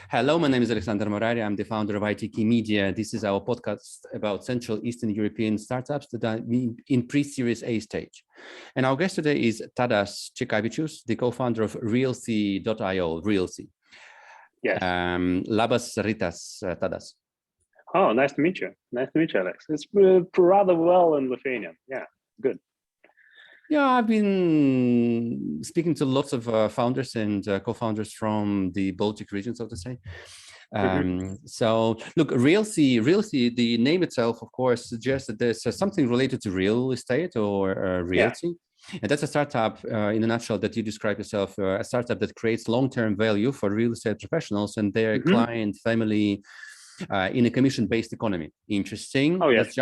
Hello, my name is Alexander Morari. I'm the founder of ITKeyMedia. This is our podcast about Central Eastern European startups that are in pre-Series A stage. And our guest today is Tadas Cekavicius, the co-founder of Realthy.io, Realthy. Yes. Labas rytas, Tadas. Oh, nice to meet you. Nice to meet you, Alex. It's rather well in Lithuania. Yeah, good. Yeah, I've been speaking to lots of founders and co-founders from the Baltic region, so to say. So look, Realthy, the name itself, of course, suggests that there's something related to real estate or realty. Yeah. And that's a startup in a nutshell that you describe yourself, a startup that creates long-term value for real estate professionals and their client family in a commission-based economy. Interesting. Oh, yes.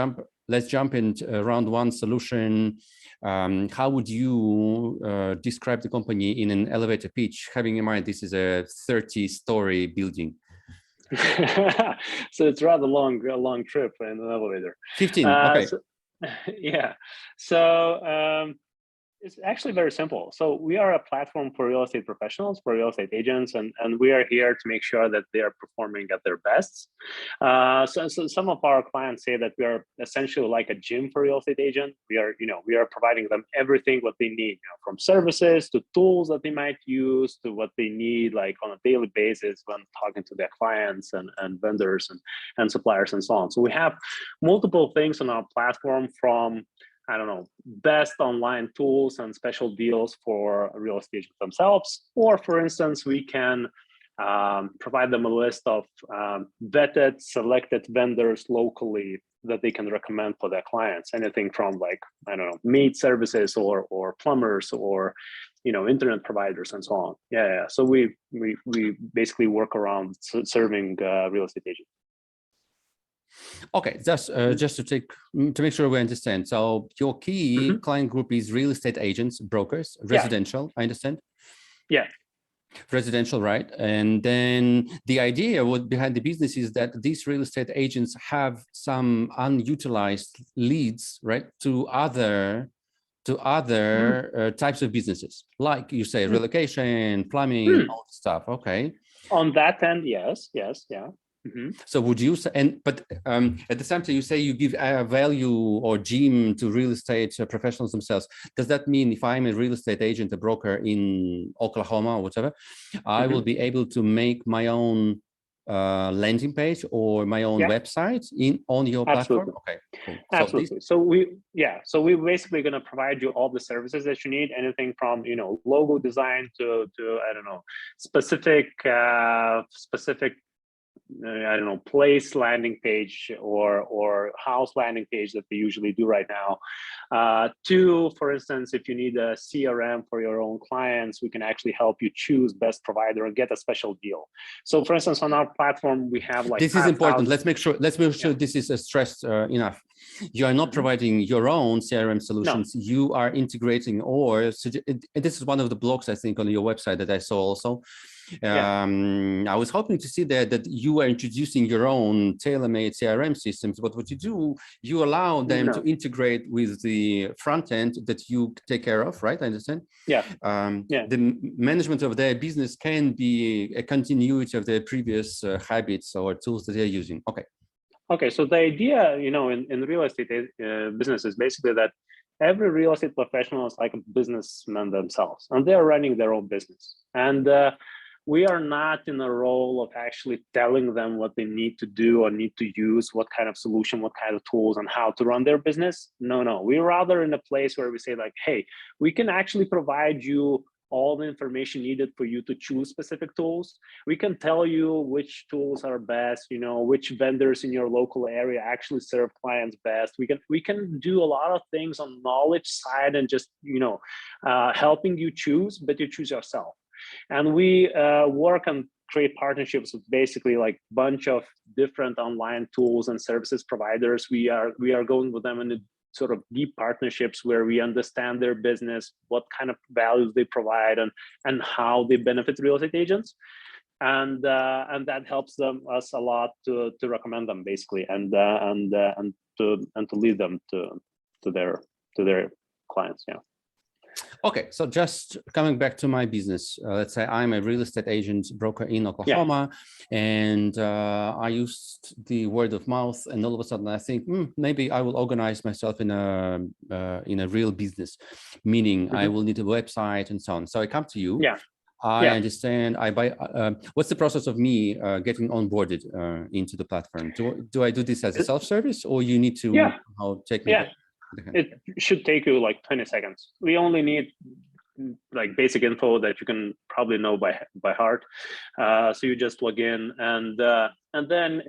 Let's jump into round one solution. How would you describe the company in an elevator pitch, having in mind this is a 30-story building? So it's rather a long trip in an elevator. 15. Okay. Yeah. So it's actually very simple. So we are a platform for real estate professionals, for real estate agents, and we are here to make sure that they are performing at their best. So some of our clients say that we are essentially like a gym for real estate agents. We are providing them everything what they need, from services to tools that they might use to what they need like on a daily basis when talking to their clients and vendors and suppliers and so on. So we have multiple things on our platform, from best online tools and special deals for real estate agents themselves. Or for instance, we can provide them a list of vetted, selected vendors locally that they can recommend for their clients. Anything from maid services or plumbers or internet providers and so on. Yeah. So we basically work around serving real estate agents. Okay, just to make sure we understand. So your key client group is real estate agents, brokers, residential. Yeah. I understand. Yeah. Residential, right? And then the idea behind the business is that these real estate agents have some unutilized leads, right, to other types of businesses, like you say, relocation, plumbing, all the stuff. Okay. On that end, yes, yeah. So would you say, but at the same time you say you give value or gym to real estate professionals themselves. Does that mean if I'm a real estate agent, a broker in Oklahoma or whatever, I will be able to make my own landing page or my own website on your platform? Okay, cool. Absolutely. So we're basically going to provide you all the services that you need, anything from logo design to specific place landing page or house landing page that we usually do right now. To, for instance, if you need a CRM for your own clients, we can actually help you choose best provider and get a special deal. So, for instance, on our platform, we have this is important. Let's make sure this is stressed enough. You are not providing your own CRM solutions. No. You are integrating, or this is one of the blogs I think on your website that I saw also. I was hoping to see that you are introducing your own tailor-made CRM systems, but what you do, you allow them to integrate with the front end that you take care of, right? I understand. Yeah. The management of their business can be a continuity of their previous habits or tools that they're using. Okay. So the idea, in real estate business is basically that every real estate professional is like a businessman themselves, and they're running their own business. And we are not in a role of actually telling them what they need to do or need to use, what kind of solution, what kind of tools, and how to run their business. No. We're rather in a place where we say like, hey, we can actually provide you all the information needed for you to choose specific tools. We can tell you which tools are best, which vendors in your local area actually serve clients best. We can do a lot of things on knowledge side and just, helping you choose, but you choose yourself. And we work and create partnerships with basically like a bunch of different online tools and services providers. We are going with them in a sort of deep partnerships where we understand their business, what kind of values they provide, and how they benefit real estate agents. And that helps us a lot to recommend them basically, and to lead them to their clients. Yeah. Okay, so just coming back to my business, let's say I'm a real estate agent broker in Oklahoma, and I used the word of mouth, and all of a sudden I think maybe I will organize myself in a real business, meaning I will need a website and so on. So I come to you. I understand. I buy. What's the process of me getting onboarded into the platform? Do I do this as a self-service, or you need to take me? It should take you like 20 seconds. We only need like basic info that you can probably know by heart. So you just log in, and then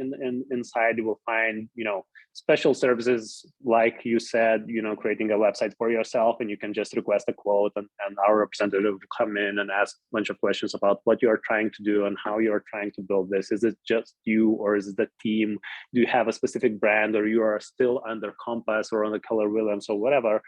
inside you will find, you know, special services, like you said, you know, creating a website for yourself, and you can just request a quote, and our representative will come in and ask a bunch of questions about what you're trying to do and how you're trying to build this. Is it just you, or is it the team? Do you have a specific brand, or you are still under Compass or on the Keller Williams or whatever?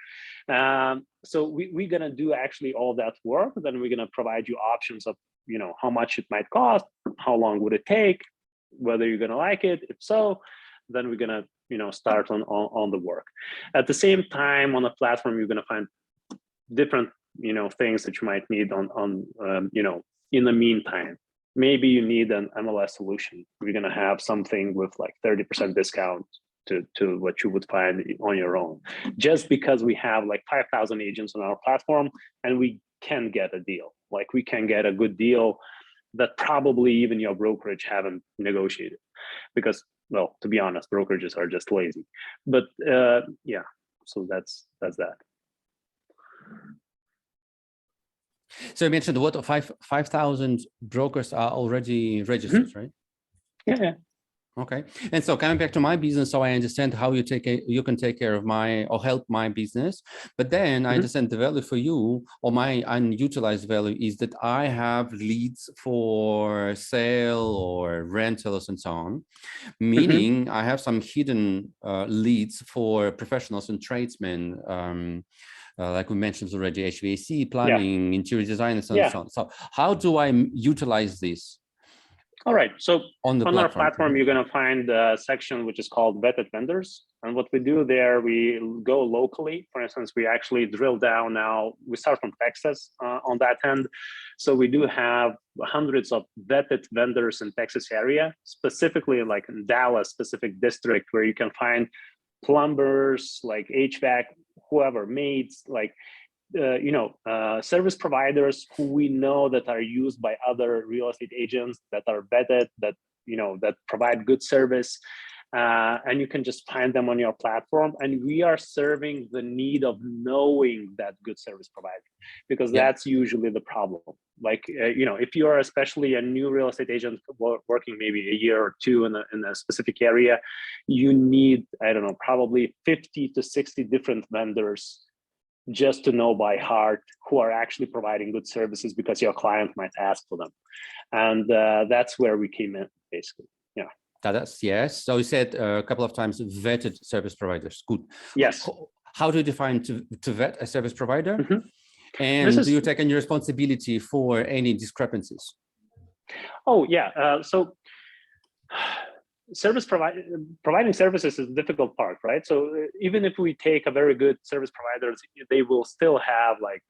So we're gonna do actually all that work. Then we're gonna provide you options of, you know, how much it might cost, how long would it take, whether you're gonna like it. If so, then we're gonna, you know, start on the work. At the same time, on the platform, you're gonna find different, you know, things that you might need on you know, in the meantime. Maybe you need an MLS solution. We're gonna have something with like 30% discount to what you would find on your own, just because we have like 5,000 agents on our platform, and we can get a deal. Like, we can get a good deal that probably even your brokerage haven't negotiated, because, well, to be honest, brokerages are just lazy. But yeah, so that's that. So you mentioned what 5,000 brokers are already registered, right? Yeah. Okay. And so coming back to my business, so I understand how you can take care of my, or help my business, but then I understand the value for you, or my unutilized value, is that I have leads for sale or rentals and so on, meaning I have some hidden leads for professionals and tradesmen, like we mentioned already, HVAC, plumbing, interior design, and so on. So how do I utilize this? All right, so on our platform, you're going to find a section which is called vetted vendors. And what we do there, we go locally. For instance, we actually drill down now. We start from Texas on that end. So we do have hundreds of vetted vendors in Texas area, specifically like in Dallas specific district, where you can find plumbers, like HVAC, whoever, maids, like you know, service providers who we know that are used by other real estate agents, that are vetted, that, you know, that provide good service, and you can just find them on your platform. And we are serving the need of knowing that good service provider, because that's usually the problem. Like, you know, if you are especially a new real estate agent working maybe a year or two in a specific area, you need, I don't know, probably 50 to 60 different vendors just to know by heart who are actually providing good services, because your client might ask for them. And that's where we came in, basically. Yeah. Tadas, yes. So you said a couple of times vetted service providers. Good. Yes. How do you define to vet a service provider? And do you take any responsibility for any discrepancies? Oh, yeah. So providing services is the difficult part, right? So even if we take a very good service provider, they will still have like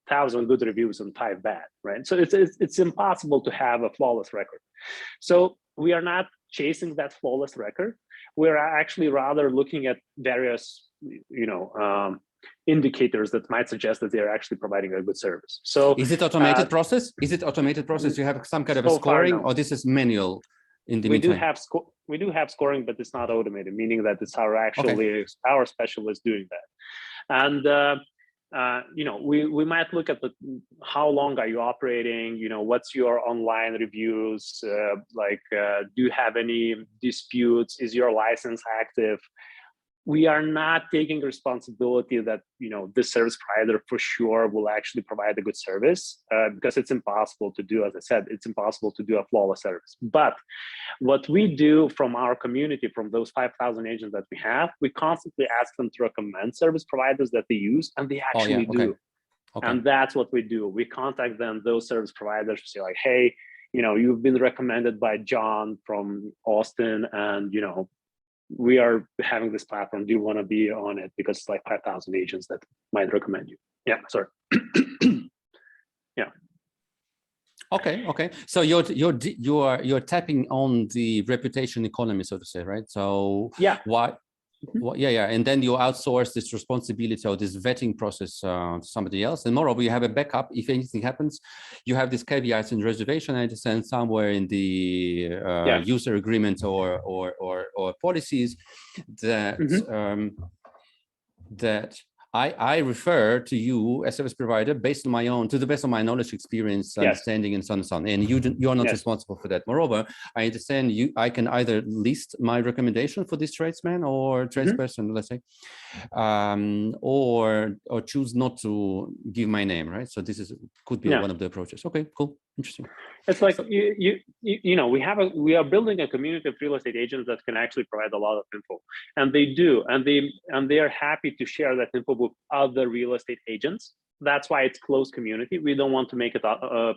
1,000 good reviews and 5 bad, right? So it's impossible to have a flawless record. So we are not chasing that flawless record. We're actually rather looking at various, you know, indicators that might suggest that they're actually providing a good service. So is it automated process? Is it automated process? You have some kind of a scoring, or this is manual? In the meantime, we do have scoring, but it's not automated, meaning that it's our specialist doing that. And you know, we might look at how long are you operating, you know, what's your online reviews, like do you have any disputes, is your license active? We are not taking responsibility that, you know, this service provider for sure will actually provide a good service, because it's impossible to do. As I said, it's impossible to do a flawless service. But what we do from our community, from those 5,000 agents that we have, we constantly ask them to recommend service providers that they use, and they actually do. And that's what we do. We contact them, those service providers, say like, hey, you know, you've been recommended by John from Austin, and, you know, we are having this platform. Do you want to be on it? Because it's like 5,000 agents that might recommend you. Yeah, sorry. Yeah. Okay. So you're tapping on the reputation economy, so to say, right? So Yeah. what? Well, yeah, and then you outsource this responsibility or this vetting process to somebody else. And moreover, you have a backup if anything happens. You have these caveats in reservation, I understand, somewhere in the user agreement or policies that that I refer to you as service provider based on my own, to the best of my knowledge, experience, understanding, and so on and so on. And you are not responsible for that. Moreover, I understand I can either list my recommendation for this tradesman or tradesperson, let's say, or choose not to give my name, right? So this could be one of the approaches. Okay, cool, interesting. It's like you know, we are building a community of real estate agents that can actually provide a lot of info, and they do, and they are happy to share that info with other real estate agents. That's why it's closed community. We don't want to make it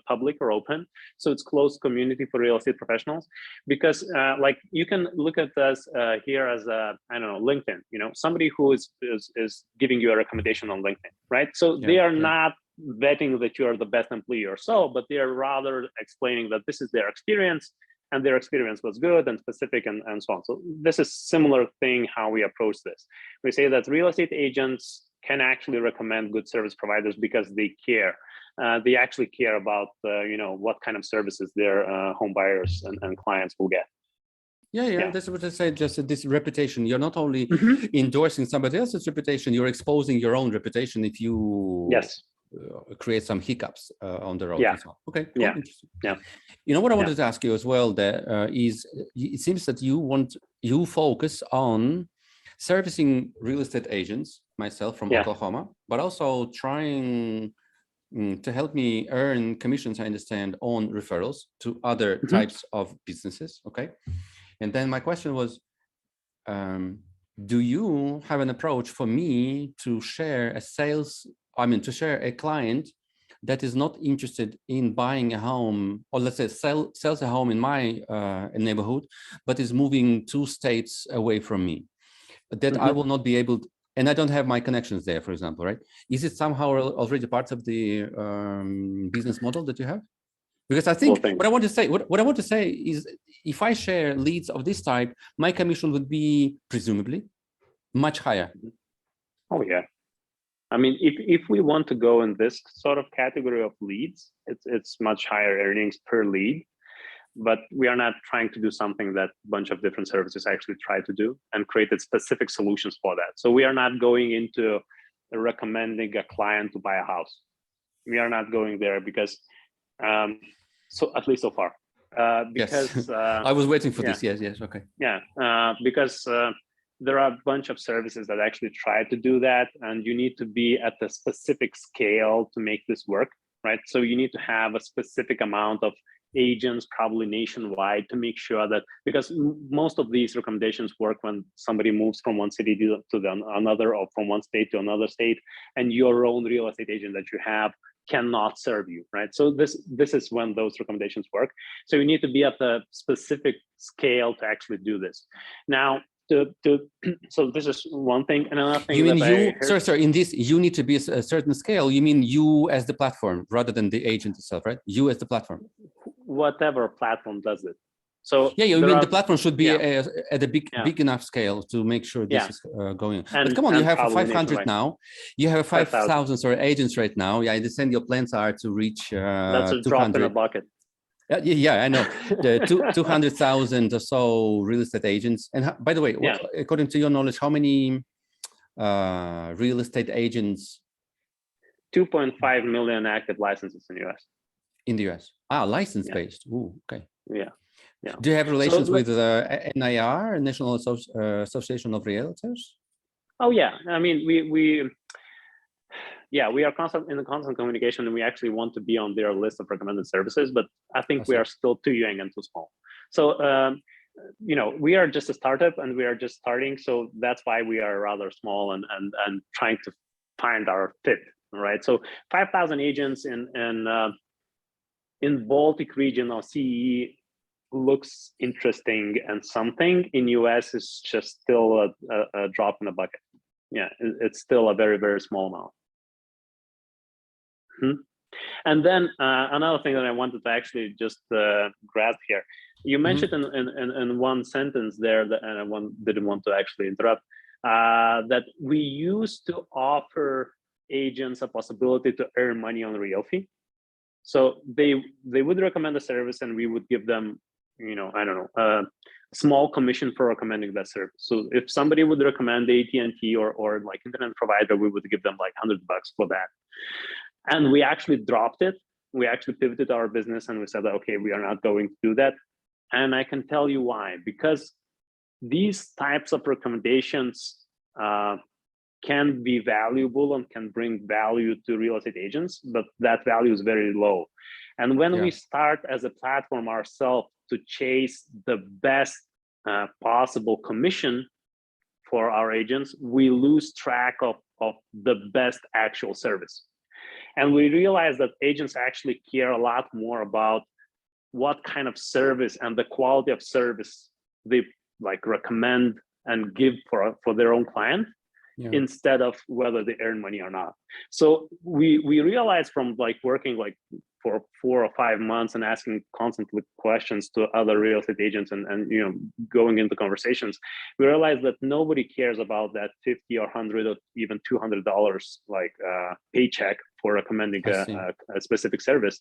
public or open, so it's closed community for real estate professionals. Because like you can look at us here as I don't know, LinkedIn. You know, somebody who is giving you a recommendation on LinkedIn, right? So they are not vetting that you are the best employee or so, but they are rather explaining that this is their experience and their experience was good and specific and so on. So this is similar thing how we approach this. We say that real estate agents can actually recommend good service providers because they care. They actually care about you know, what kind of services their home buyers and clients will get. Yeah, that's what I say. Just this reputation. You're not only endorsing somebody else's reputation, you're exposing your own reputation if you create some hiccups on the road as well. Okay, cool. Interesting. You know what I wanted to ask you as well, that is, it seems that you focus on servicing real estate agents, myself from Oklahoma, but also trying to help me earn commissions, I understand, on referrals to other types of businesses. Okay. And then my question was, do you have an approach for me to share to share a client that is not interested in buying a home, or let's say sells a home in my neighborhood, but is moving 2 states away from me, that I will not be able to, and I don't have my connections there, for example, right? Is it somehow already part of the business model that you have? Because I think what I want to say is, if I share leads of this type, my commission would be presumably much higher. Oh yeah. I mean, if we want to go in this sort of category of leads, it's much higher earnings per lead, but we are not trying to do something that a bunch of different services actually try to do and created specific solutions for that. So we are not going into recommending a client to buy a house. We are not going there because, so at least so far. Because I was waiting for this. Yes, okay. Because there are a bunch of services that actually try to do that, and you need to be at a specific scale to make this work, right? So you need to have a specific amount of agents, probably nationwide, to make sure that, because most of these recommendations work when somebody moves from one city to another, or from one state to another state, and your own real estate agent that you have cannot serve you, right? So this is when those recommendations work. So you need to be at a specific scale to actually do this. Now, so this is one thing. And another thing, you mean sorry, in this, you need to be a certain scale. You mean you as the platform rather than the agent itself, right? You as the platform. Whatever platform does it. So you mean the platform should be at a big enough scale to make sure this is going on. But come on, you have 500 now. You have 5,000 agents right now. I understand your plans are to reach that's a 200. Drop in a bucket. I know. The 200,000 or so real estate agents. And by the way, according to your knowledge, how many real estate agents? 2.5 million active licenses in the US. In the US. License-based. Ooh, okay. Yeah. Do you have relations with NIR, National Association of Realtors? Oh yeah. I mean, we are in constant communication, and we actually want to be on their list of recommended services, but I think we are still too young and too small. So, you know, we are just a startup and we are just starting. So that's why we are rather small and trying to find our fit, right? So 5,000 agents in Baltic region of CE looks interesting, and something in US is just still a drop in the bucket. Yeah, it's still a very, very small amount. And then another thing that I wanted to actually just grasp here, you mentioned in one sentence there that, and I didn't want to actually interrupt, that we used to offer agents a possibility to earn money on Realthy. So they would recommend a service, and we would give them, you know, I don't know, a small commission for recommending that service. So if somebody would recommend AT&T or like internet provider, we would give them like $100 for that. And we actually dropped it. We actually pivoted our business and we said, okay, we are not going to do that. And I can tell you why, because these types of recommendations can be valuable and can bring value to real estate agents, but that value is very low. And when we start as a platform ourselves to chase the best possible commission for our agents, we lose track of the best actual service. And we realize that agents actually care a lot more about what kind of service and the quality of service they like recommend and give for their own client, instead of whether they earn money or not. So we realized from like working like for 4 or 5 months and asking constantly questions to other real estate agents and you know, going into conversations, we realized that nobody cares about that $50 or $100 or even $200 like paycheck for recommending a specific service.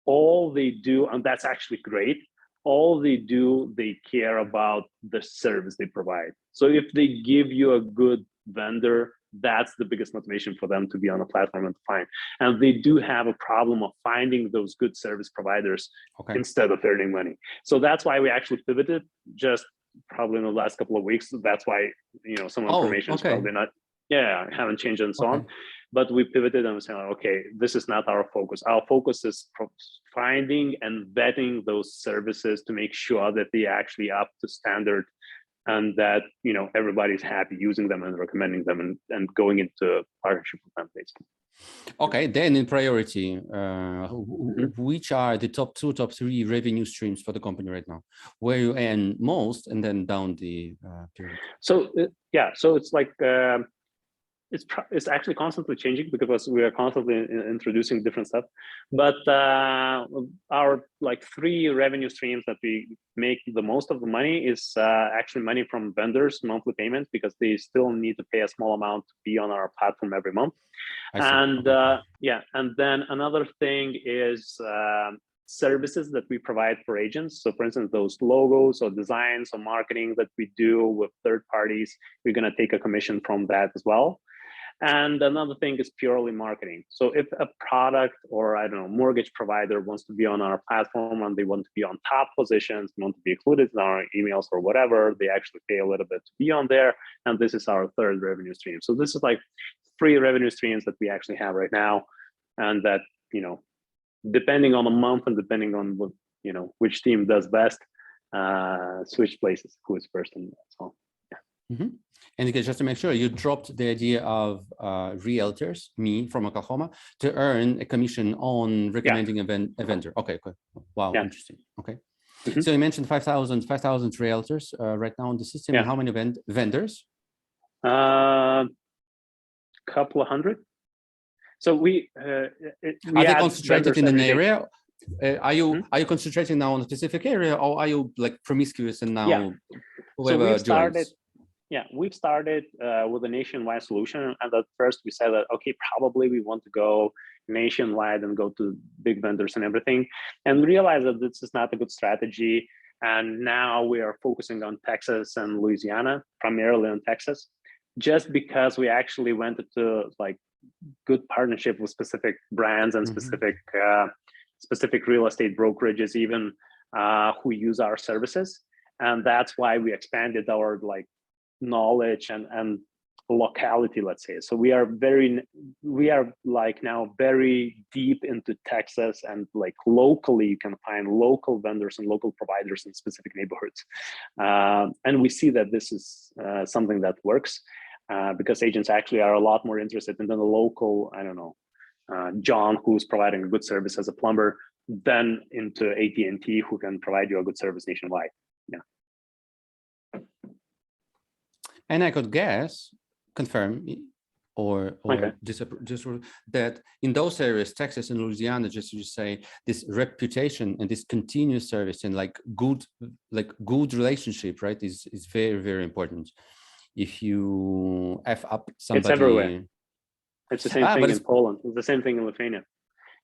All they do, and that's actually great, all they do, they care about the service they provide. So if they give you a good vendor, that's the biggest motivation for them to be on the platform and to find. And they do have a problem of finding those good service providers instead of earning money. So that's why we actually pivoted just probably in the last couple of weeks. That's why, you know, some information is probably not, haven't changed and so on. But we pivoted and we said, okay, this is not our focus. Our focus is finding and vetting those services to make sure that they actually up to standard and that, you know, everybody's happy using them and recommending them and going into partnership with them, basically. Okay, then in priority, which are the top 2, top 3 revenue streams for the company right now, where you earn most, and then down the period? So so it's like it's actually constantly changing because we are constantly introducing different stuff. But our like 3 revenue streams that we make the most of the money is actually money from vendors, monthly payments, because they still need to pay a small amount to be on our platform every month. And and then another thing is services that we provide for agents. So for instance, those logos or designs or marketing that we do with third parties, we're going to take a commission from that as well. And another thing is purely marketing. So if a product or I don't know, mortgage provider wants to be on our platform and they want to be on top positions, want to be included in our emails or whatever, they actually pay a little bit to be on there. And this is our 3rd revenue stream. So this is like 3 revenue streams that we actually have right now. And that, you know, depending on the month and depending on what, you know, which team does best, switch places, who is first and so on. And just to make sure, you dropped the idea of realtors, me from Oklahoma, to earn a commission on recommending a vendor. Okay, good. Wow, interesting. Okay. So you mentioned 5,000 realtors right now on the system. And how many vendors? Couple of hundred. So we are they concentrated in an area? Are you concentrating now on a specific area, or are you like promiscuous and now whoever joins? We've started with a nationwide solution, and at first we said that okay, probably we want to go nationwide and go to big vendors and everything, and realize that this is not a good strategy. And now we are focusing on Texas and Louisiana, primarily on Texas, just because we actually went into like good partnership with specific brands and specific real estate brokerages even who use our services. And that's why we expanded our like knowledge and locality, let's say. So we are like now very deep into Texas, and like locally you can find local vendors and local providers in specific neighborhoods. And we see that this is something that works because agents actually are a lot more interested in the local, I don't know, John, who's providing a good service as a plumber, than into AT&T, who can provide you a good service nationwide. And I could guess, confirm, or just that in those areas, Texas and Louisiana, just to say, this reputation and this continuous service and like good relationship, right, is very, very important. If you F up somebody, it's everywhere. It's the same thing in Poland. It's the same thing in Lithuania.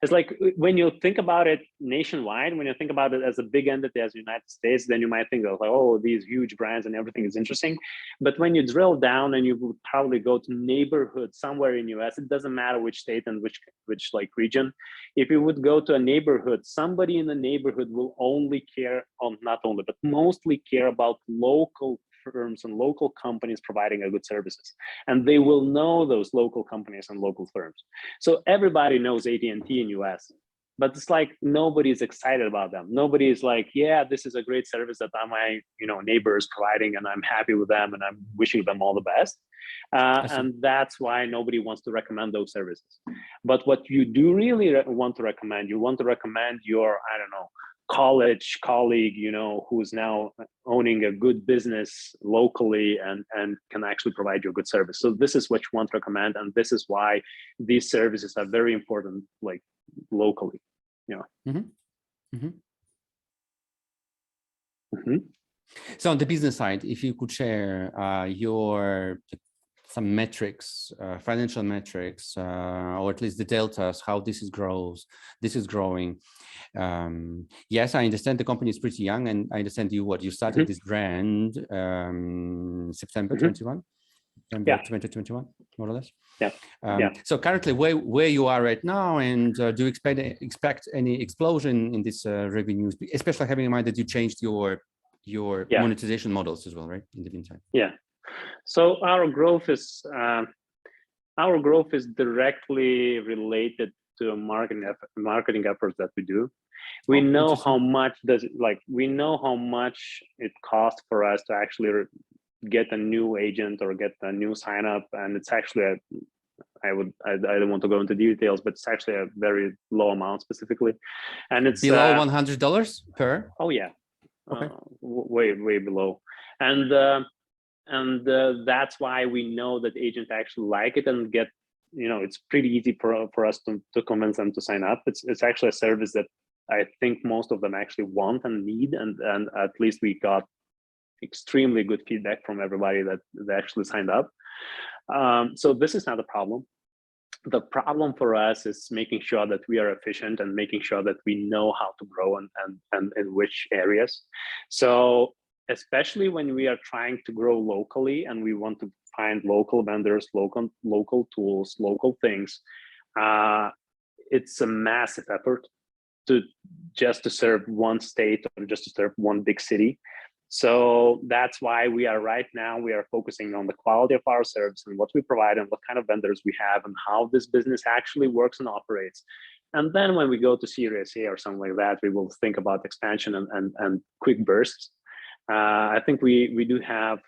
It's like when you think about it nationwide, when you think about it as a big entity as the United States, then you might think of like, oh, these huge brands and everything is interesting. But when you drill down and you would probably go to neighborhood somewhere in US, it doesn't matter which state and which like region. If you would go to a neighborhood, somebody in the neighborhood will only care on, not only, but mostly care about local firms and local companies providing a good services, and they will know those local companies and local firms. So everybody knows AT&T in US, but it's like nobody's excited about them. Nobody is like, yeah, this is a great service that my neighbor is providing, and I'm happy with them, and I'm wishing them all the best. And that's why nobody wants to recommend those services. But what you do really want to recommend, you want to recommend your, I don't know, college colleague, who's now owning a good business locally and can actually provide you a good service. So this is what you want to recommend, and this is why these services are very important, like locally. So on the business side, if you could share some metrics, financial metrics, or at least the deltas, how this is growing. Yes, I understand the company is pretty young, and I understand you started this brand September 21, September 2021, more or less. So currently, where you are right now, and do you expect any explosion in this revenues, especially having in mind that you changed your monetization models as well, right? In the meantime. So our growth is directly related to marketing efforts that we do. We know how much it costs for us to actually get a new agent or get a new sign up, and it's actually I don't want to go into details, but it's actually a very low amount specifically, and it's below $100 per. Oh yeah, okay, way below, and that's why we know that agents actually like it and get, it's pretty easy for us to convince them to sign up. It's actually a service that I think most of them actually want and need, and at least we got extremely good feedback from everybody that they actually signed up. So this is not a problem. The problem for us is making sure that we are efficient and making sure that we know how to grow and in which areas. So especially when we are trying to grow locally and we want to find local vendors, local tools, local things, it's a massive effort to serve one state or just to serve one big city. So that's why we are focusing on the quality of our service and what we provide and what kind of vendors we have and how this business actually works and operates. And then when we go to Series A or something like that, we will think about expansion and quick bursts. I think we do have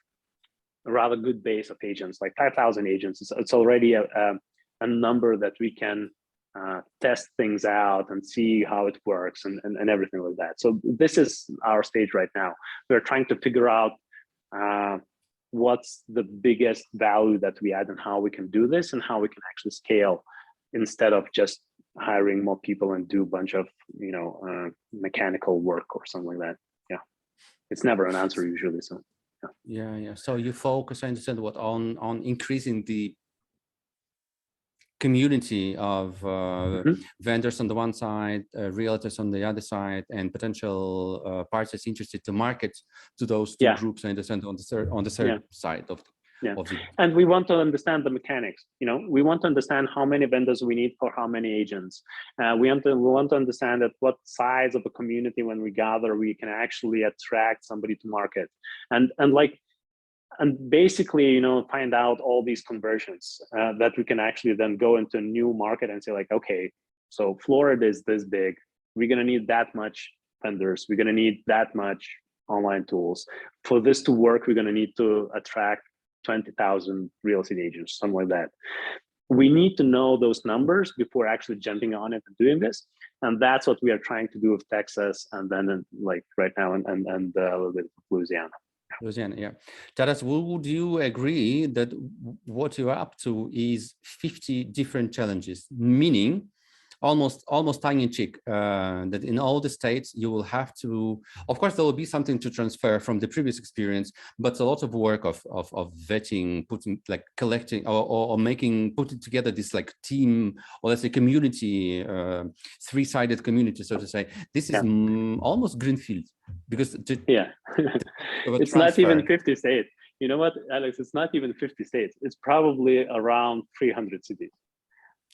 a rather good base of agents, like 5,000 agents. It's already a number that we can test things out and see how it works and everything like that. So this is our stage right now. We're trying to figure out what's the biggest value that we add and how we can do this and how we can actually scale instead of just hiring more people and do a bunch of mechanical work or something like that. It's never an answer usually. So so you focus, I understand, on increasing the community of vendors on the one side, realtors on the other side, and potential parties interested to market to those two groups, I understand, on the third side of the... And we want to understand the mechanics. We want to understand how many vendors we need for how many agents. We want to understand at what size of a community, when we gather, we can actually attract somebody to market, and basically, find out all these conversions that we can actually then go into a new market and say, like, okay, so Florida is this big. We're going to need that much vendors. We're going to need that much online tools. For this to work, we're going to need to attract 20,000 real estate agents, something like that. We need to know those numbers before actually jumping on it and doing this. And that's what we are trying to do with Texas, and then like right now and a little bit of Louisiana. Louisiana, yeah. Tadas, would you agree that what you're up to is 50 different challenges, meaning almost tongue in cheek, that in all the states you will have to, of course, there will be something to transfer from the previous experience, but a lot of work of vetting, putting, like collecting or putting together this like team, or let's say community, three-sided community, so to say. This is almost greenfield, because it's not even 50 states. You know what, Alex, it's not even 50 states. It's probably around 300 cities.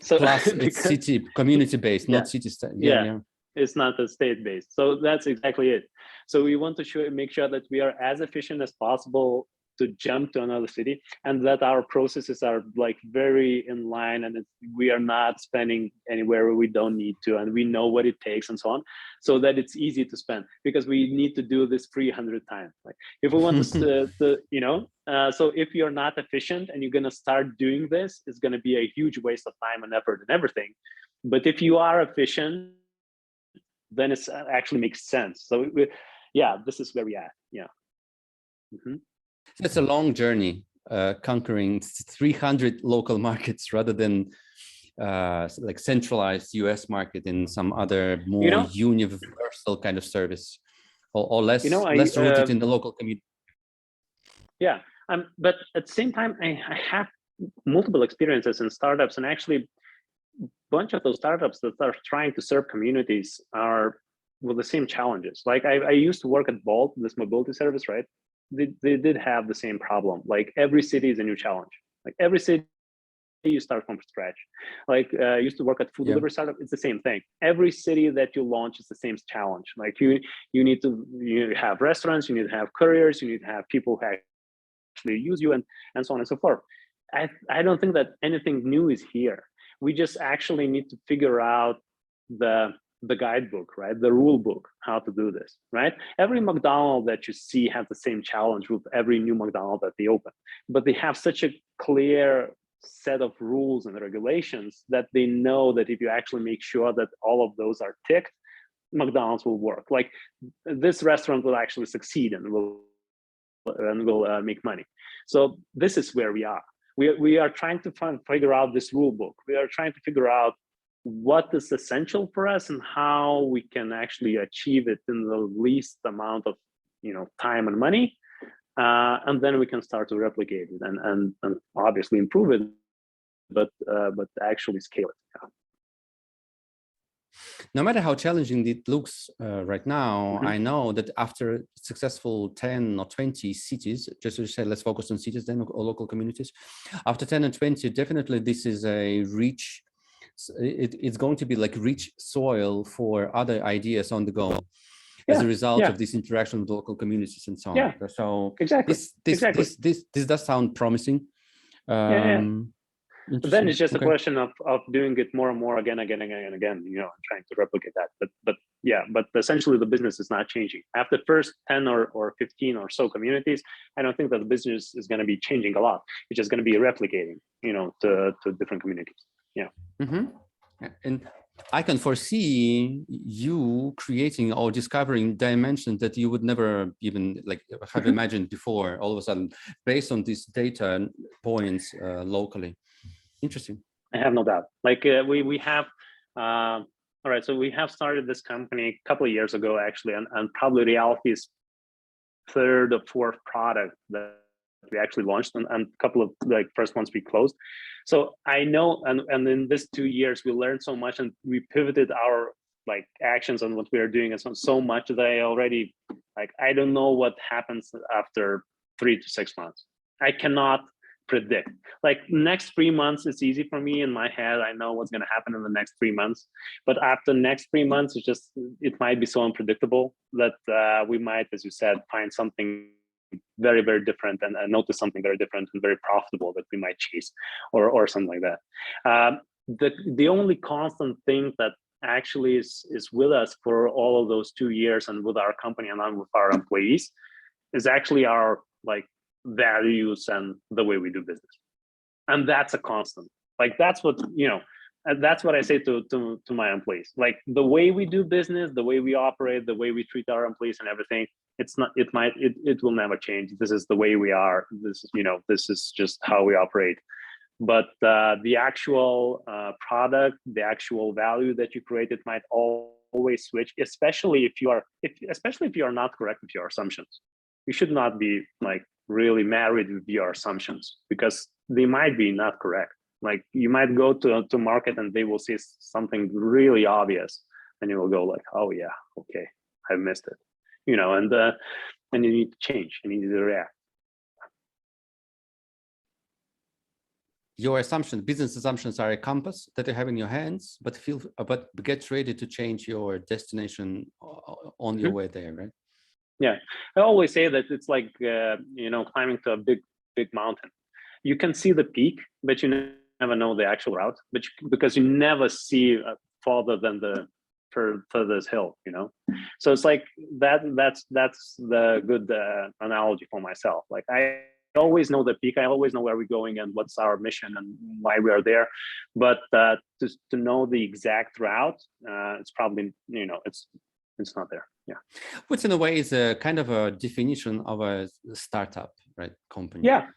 So plus it's city community-based, not city state. Yeah. It's not a state-based. So that's exactly it. So we want to make sure that we are as efficient as possible to jump to another city, and that our processes are like very in line, and we are not spending anywhere where we don't need to, and we know what it takes and so on, so that it's easy to spend, because we need to do this 300 times. Like if we want so if you're not efficient and you're going to start doing this, it's going to be a huge waste of time and effort and everything. But if you are efficient, then it actually makes sense. So this is where we are. It's a long journey, conquering 300 local markets rather than like centralized US market in some other more universal kind of service, or less rooted in the local community. Yeah, but at the same time, I have multiple experiences in startups, and actually a bunch of those startups that are trying to serve communities are with the same challenges. Like I used to work at Bolt, this mobility service, right? They did have the same problem. Like every city is a new challenge. Like every city you start from scratch. Like I used to work at food delivery startup. It's the same thing. Every city that you launch is the same challenge. Like you need to have restaurants, you need to have couriers, you need to have people who actually use you, and so on and so forth. I don't think that anything new is here. We just actually need to figure out the guidebook, right? The rule book, how to do this, right? Every McDonald's that you see has the same challenge with every new McDonald's that they open, but they have such a clear set of rules and regulations that they know that if you actually make sure that all of those are ticked, McDonald's will work. Like this restaurant will actually succeed and will make money. So this is where we are. We are trying to figure out this rule book. We are trying to figure out what is essential for us and how we can actually achieve it in the least amount of time and money, and then we can start to replicate it and obviously improve it, but actually scale it. No matter how challenging it looks right now, I know that after successful 10 or 20 cities, just to say, let's focus on cities then, or local communities. After 10 and 20, definitely this is a rich, it's going to be like rich soil for other ideas on the go as a result of this interaction with local communities and so on. So exactly. This does sound promising. Then it's just a question of doing it more and more again, and trying to replicate that. But essentially the business is not changing. After the first 10 or 15 or so communities, I don't think that the business is going to be changing a lot. It's just going to be replicating, to different communities. And I can foresee you creating or discovering dimensions that you would never even have imagined before, all of a sudden, based on these data points locally. Interesting. I have no doubt. Like we have, all right, so we have started this company a couple of years ago, actually, and probably Realthy's third or fourth product that we actually launched, and a couple of first ones we closed. So I know, and in this 2 years, we learned so much, and we pivoted our actions on what we are doing, and so much that I already I don't know what happens after 3 to 6 months. I cannot predict. Next 3 months, it's easy for me in my head. I know what's going to happen in the next 3 months, but after the next 3 months, it might be so unpredictable that we might, as you said, find something very, very different and notice something very different and very profitable that we might chase or something like that. The only constant thing that actually is with us for all of those 2 years and with our company and with our employees is actually our values and the way we do business. And that's a constant. That's what, And that's what I say to my employees. Like the way we do business, the way we operate, the way we treat our employees and everything, it will never change. This is the way we are. This is just how we operate. But the actual product, the actual value that you create, it might always switch, especially if you are not correct with your assumptions. You should not be like really married with your assumptions, because they might be not correct. Like you might go to market and they will see something really obvious, and you will go like, oh yeah, okay, I missed it, and you need to change. You need to react. Your business assumptions are a compass that you have in your hands, but get ready to change your destination on your way there, right? Yeah, I always say that it's like climbing to a big mountain. You can see the peak, but you never know the actual route, because you never see farther than the furthest hill. So it's like that's the good analogy for myself. Like I always know the peak, I always know where we're going and what's our mission and why we are there, but to know the exact route, it's probably it's not there. Yeah, which in a way is a kind of a definition of a startup, right? Company. Yeah.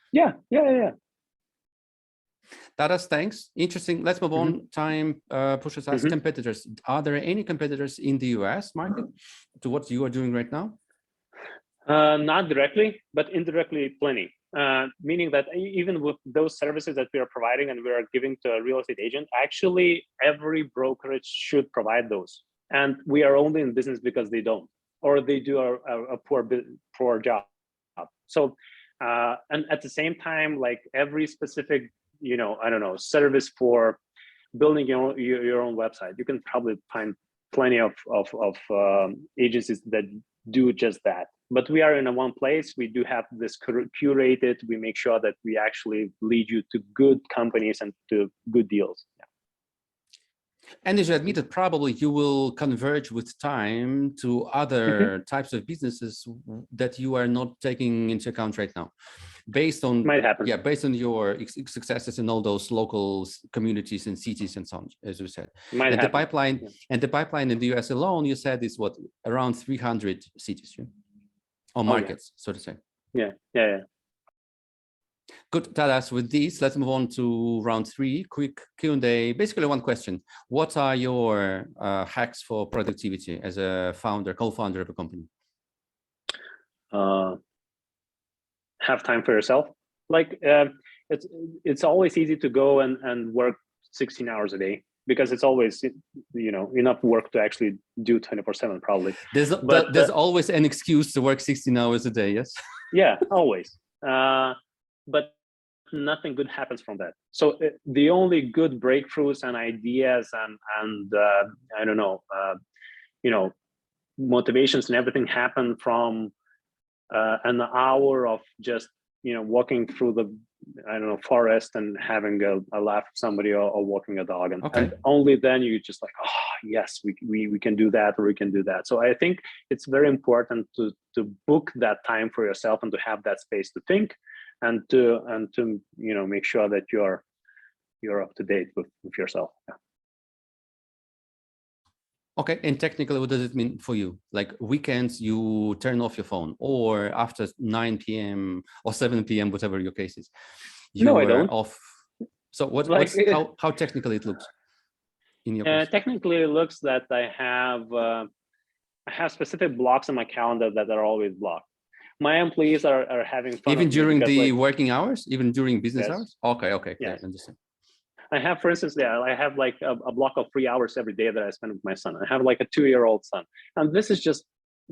Tadas, thanks. Interesting. Let's move on. Time pushes us. Competitors. Are there any competitors in the US market to what you are doing right now? Not directly, but indirectly plenty. Meaning that even with those services that we are providing and we are giving to a real estate agent, actually every brokerage should provide those. And we are only in business because they don't, or they do a poor job. So, and at the same time, like every specific, service for building your own website, you can probably find plenty of agencies that do just that. But we are in one place. We do have this curated. We make sure that we actually lead you to good companies and to good deals. Yeah. And as you admitted, probably you will converge with time to other types of businesses that you are not taking into account right now, based on based on your successes in all those local communities and cities and so on, as you said. The pipeline in the US alone, you said, is what, around 300 cities, or markets, so to say. Yeah. Good, Tadas. With this, let's move on to round 3, quick Q&A. Basically, one question: what are your hacks for productivity as a co-founder of a company? Have time for yourself. Like it's always easy to go and work 16 hours a day, because it's always enough work to actually do 24/7 probably. There's always an excuse to work 16 hours a day. Yes. Yeah, always. But nothing good happens from that. So the only good breakthroughs and ideas and I don't know, motivations and everything happen from an hour of just walking through the forest and having a laugh with somebody, or walking a dog, and only then you just like, oh yes, we can do that, or we can do that. So I think it's very important to book that time for yourself and to have that space to think and to make sure that you're up to date with yourself. Yeah. Okay, and technically, what does it mean for you? Like weekends, you turn off your phone, or after 9 p.m. or 7 p.m., whatever your case is, no, I don't. Off. So how technically it looks in your case? Technically, it looks that I have specific blocks on my calendar that are always blocked. My employees are having fun. Even during the working hours, even during business hours? Okay, yes. I understand. I have, for instance, I have like a block of 3 hours every day that I spend with my son. I have like a 2-year-old son, and this is just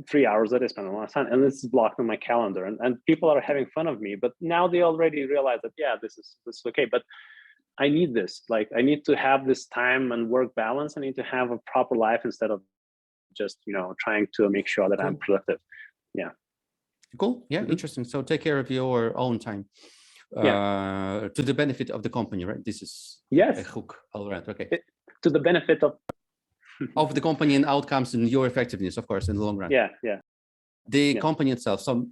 3 hours that I spend with my son, and this is blocked on my calendar. And people are having fun of me, but now they already realize that this is okay. But I need this. Like I need to have this time and work balance. I need to have a proper life instead of just trying to make sure that I'm productive. Yeah. Cool. Yeah. Interesting. So take care of your own time. To the benefit of the company, right? This is a hook all around. Okay. To the benefit of the company and outcomes and your effectiveness, of course, in the long run. Yeah. the company itself. So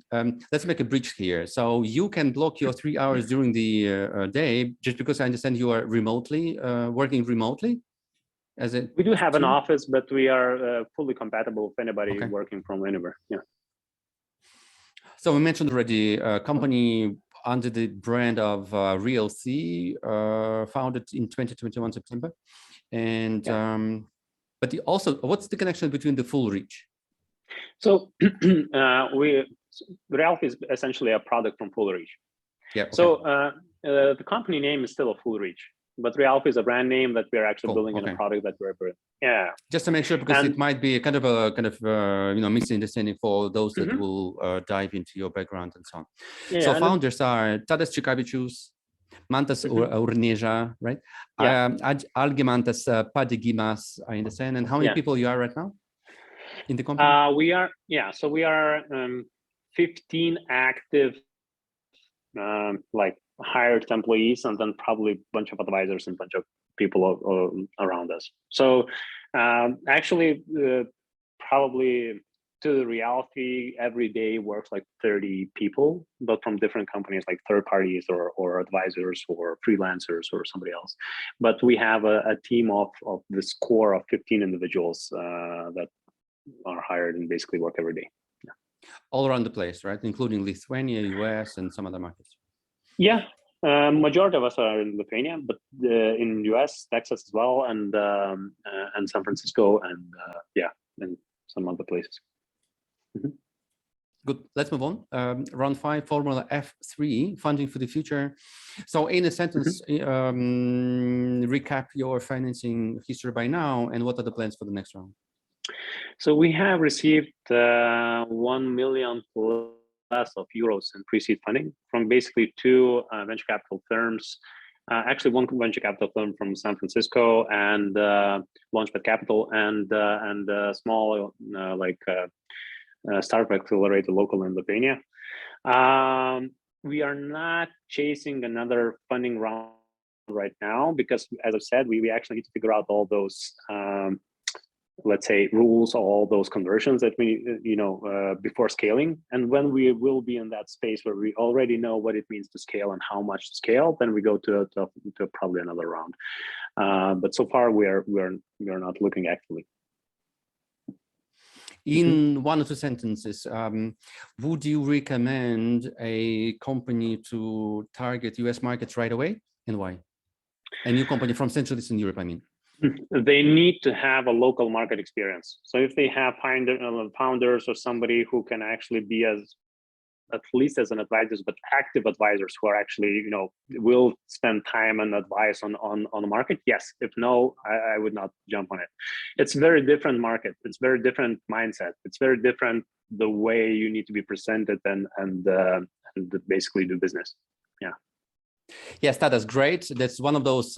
let's make a bridge here. So you can block your 3 hours during the day, just because I understand you are remotely working remotely. We do have an office, but we are fully compatible with anybody working from anywhere. Yeah. So we mentioned already a company under the brand of Realthy, founded in 2021 September, and but also, what's the connection between the full reach? So Realthy is essentially a product from Full Reach. Yeah. Okay. So the company name is still a Full Reach, but Realthy is a brand name that we're actually building in a product that we're building. Yeah. Just to make sure, because it might be a kind of misunderstanding for those that will dive into your background and so on. Yeah, so founders are Tadas Cekavicius, Mantas Urneja, right? Algimantas Padigimas, I understand. And how many people you are right now in the company? We are 15 active like hired employees, and then probably a bunch of advisors and a bunch of people around us. So actually probably to the Realthy every day works like 30 people, but from different companies like third parties or advisors or freelancers or somebody else. But we have a team of this core of 15 individuals that are hired and basically work every day. Yeah. All around the place, right? Including Lithuania, US, and some other markets. Yeah. Majority of us are in Lithuania, but in US, Texas as well, and San Francisco, and and some other places. Good. Let's move on. Round 5, Formula F3, funding for the future. So in a sentence, recap your financing history by now, and what are the plans for the next round? So we have received 1 million plus of euros in pre-seed funding from basically 2 venture capital firms. Actually, one venture capital firm from San Francisco and Launchpad Capital, and a small startup accelerator local in Lithuania. We are not chasing another funding round right now because, as I said, we actually need to figure out all those let's say rules, all those conversions that we before scaling. And when we will be in that space where we already know what it means to scale and how much to scale, then we go to probably another round. But so far we are not looking actively. In 1 or 2 sentences, would you recommend a company to target US markets right away, and why? A new company from Central Eastern Europe, I mean. They need to have a local market experience. So if they have founders or somebody who can actually be at least as an advisor, but active advisors who are actually, will spend time and advice on the market. Yes. If no, I would not jump on it. It's a very different market. It's very different mindset. It's very different the way you need to be presented and basically do business. Yeah. Yes, that's great. That's one of those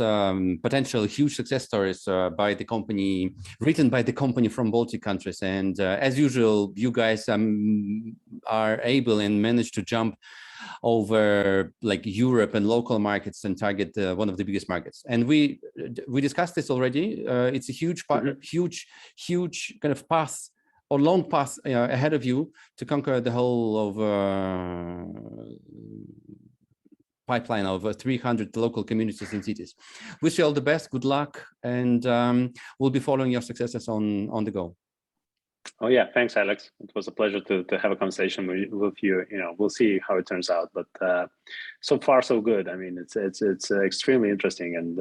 potential huge success stories by the company, written by the company from Baltic countries. And as usual, you guys are able and manage to jump over like Europe and local markets and target one of the biggest markets. And we discussed this already. It's a huge, huge kind of path or long path ahead of you to conquer the whole of pipeline of 300 local communities and cities. Wish you all the best, good luck, and we'll be following your successes on the go. Oh yeah, thanks, Alex. It was a pleasure to have a conversation with you. We'll see how it turns out, but so far so good. I mean, it's extremely interesting, and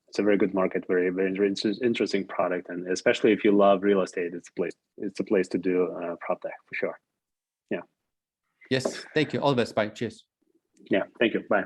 it's a very good market, very interesting product, and especially if you love real estate, it's a place to do prop tech for sure. Yeah. Yes, thank you. All the best. Bye. Cheers. Yeah, thank you. Bye.